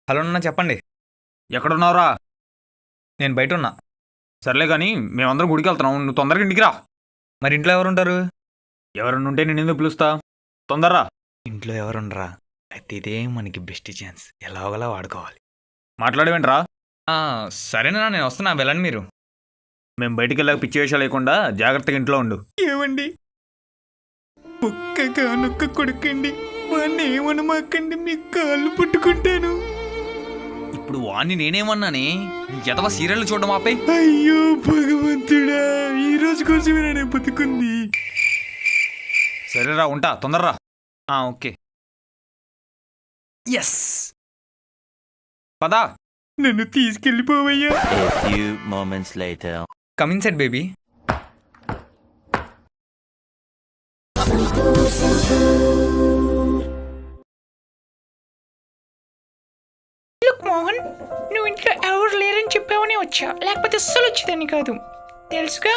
Hello అన్న, చెప్పండి. ఎక్కడున్నావురా? నేను బయట ఉన్నా. సర్లే కానీ మేమందరం గుడికి వెళ్తున్నాం, నువ్వు తొందరగా ఇంటికి రా. మరి ఇంట్లో ఎవరుంటారు? ఎవరన్నా ఉంటే నేను ఎందుకు పిలుస్తా? తొందరరా. ఇంట్లో ఎవరుండరా? అయితే ఇదే మనకి బెస్ట్ ఛాన్స్, ఎలాగోలా వాడుకోవాలి. మాట్లాడవేంట్రా? సరేనా, నేను వస్తున్నా, వెళ్ళండి మీరు. మేము బయటికి వెళ్ళాక పిచ్చి వేషాలు లేకుండా జాగ్రత్తగా ఇంట్లో ఉండు. ఏమండి, ఒక్కగా నొక్క కొడుకండి, వాడిని ఏమనమాకండి, మీ కాళ్ళు పుట్టుకుంటాను. ఇప్పుడు వాణ్ణి నేనేమన్నానే? ఎదవ సీరియల్ చూడడం ఆపే. అయ్యో భగవంతుడా, ఈ రోజు కోసమే నేను బతుకుంది. సరేరా, ఉంటా, తొందరరా. ఓకే. ఎస్, పదా. నన్ను తీసుకెళ్ళిపోవయ్యా. A few moments later. Coming set baby. Look Mohan, నువ్వు ఇంట్లో ఎవరు లేరని చెప్పావని వచ్చా, లేకపోతే అస్సలు వచ్చేదాన్ని కాదు. తెలుసుగా,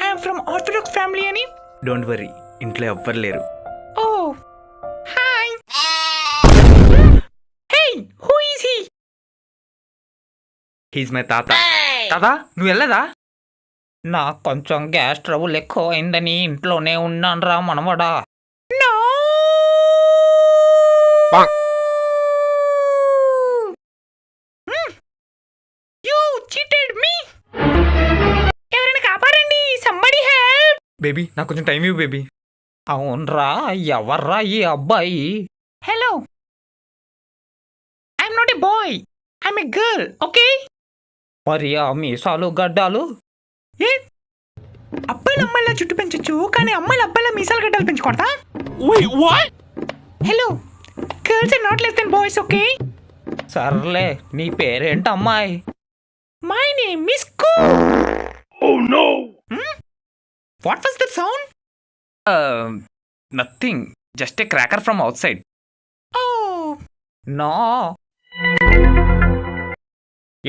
ఐఎమ్ ఫ్రమ్ ఆర్థోడాక్స్ ఫ్యామిలీ అని. డోంట్ వరీ, ఇంట్లో ఎవ్వరు లేరు. Oh hi. Hey, who is he? He's my తాత. తాత, నువ్వు వెళ్ళదా? నాకు కొంచెం గ్యాస్ ట్రబుల్ ఎక్కువ అయిందని ఇంట్లోనే ఉన్నాను రా మనవడా. నో. You cheated me. ఎవరైనా కాపాడండి, సంబడి హెల్ప్. బేబీ, నాకు కొంచెం టైం ఇవ్వు బేబీ. అవునరా, ఎవర్రా ఈ అబ్బాయి? Hello, I'm not a boy, I'm a girl, okay? మరి ఆ మీసాలు గడ్డాలు? ఏ, అబ్బాయిలు అమ్మాయిల చుట్టూ పెంచొచ్చు, కానీ అమ్మాయిలు అబ్బాయిల మీసాలు గడ్డలు పెంచకూడదా? Hello, girls are not less then boys, okay? సర్లే, నీ పేరేంటి అమ్మాయి? మై నేమ్ ఇస్ కూ. Oh no. What was that sound? Nothing, just a cracker from outside. Oh no,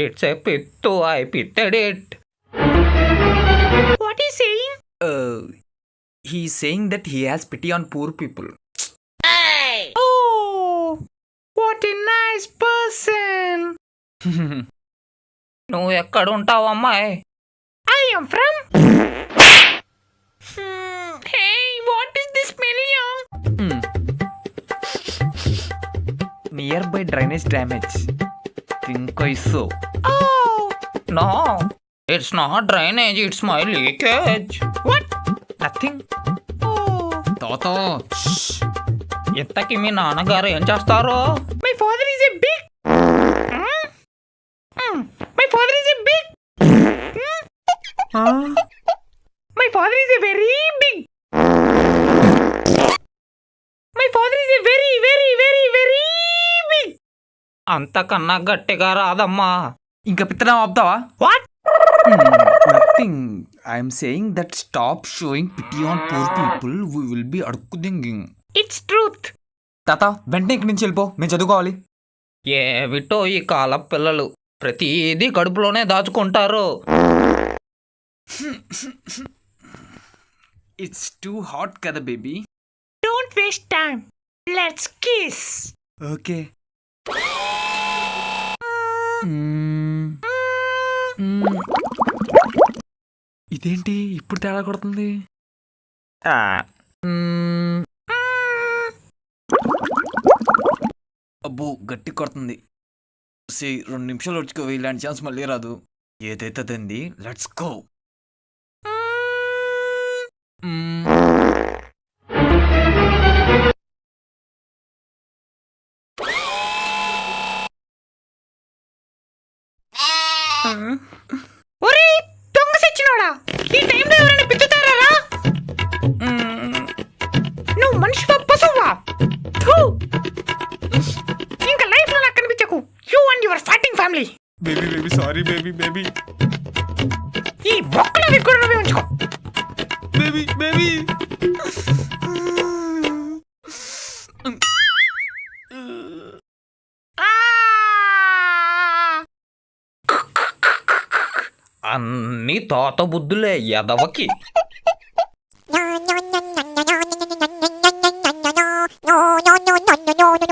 it's a పిత్తు, ఐ పిత్తెడ్ it. What is saying? He saying that he has pity on poor people. Oh, what a nice person. నువ్వు ఎక్కడ ఉంటావు అమ్మాయి? I am from. Hey, what is this smell? Nearby drainage damage. Think I so. Oh, no, it's not drainage, it's my leakage. what? Nothing. Oh, తాత, ఇంతకీ మీ నాన్నగారు ఏం చేస్తారు? my father is a big. My father is a big. My father is a very big. My father is a very, very, very, very big. అంతకన్నా గట్టిగా రాదమ్మా. ఇంకా పిత్తడం ఆపుతావా? What? Nothing, I am saying that stop showing pity on poor people, we will be అడుక్కు దింగింగ్. It's truth. తాత, వెంటనే ఇక్కడి నుంచి వెళ్ళిపో, మేము చదువుకోవాలి. ఏమిటో ఈ కాల పిల్లలు ప్రతిదీ కడుపులోనే దాచుకుంటారు. ఇట్స్ టూ హాట్ కదా baby. Don't waste time. Let's kiss. Okay. ఇదేంటి ఇప్పుడు తేడా కొడుతుంది? అబ్బో, గట్టి కొడుతుంది. 2 నిమిషాలు వచ్చుకో, ఇలాంటి ఛాన్స్ మళ్ళీ రాదు. ఏదైతే అదండి, లెట్స్ గో. ఒరే దొంగ సచ్చినోడా, ఈ టైంలో ఎవరైనా పిచ్చుతారా? నువ్వు మనిషివా పశువా? ఇంకా లైఫ్ లో నాకు కనిపించకు. You and your fighting family. Baby baby, sorry baby baby. ఈ బొక్కలో కూడా నువ్వే ఉంచుకో. Baby baby. అన్ని తాత బుద్ధులే ఎదవకి. no no no no no no no no no no no no no no no no no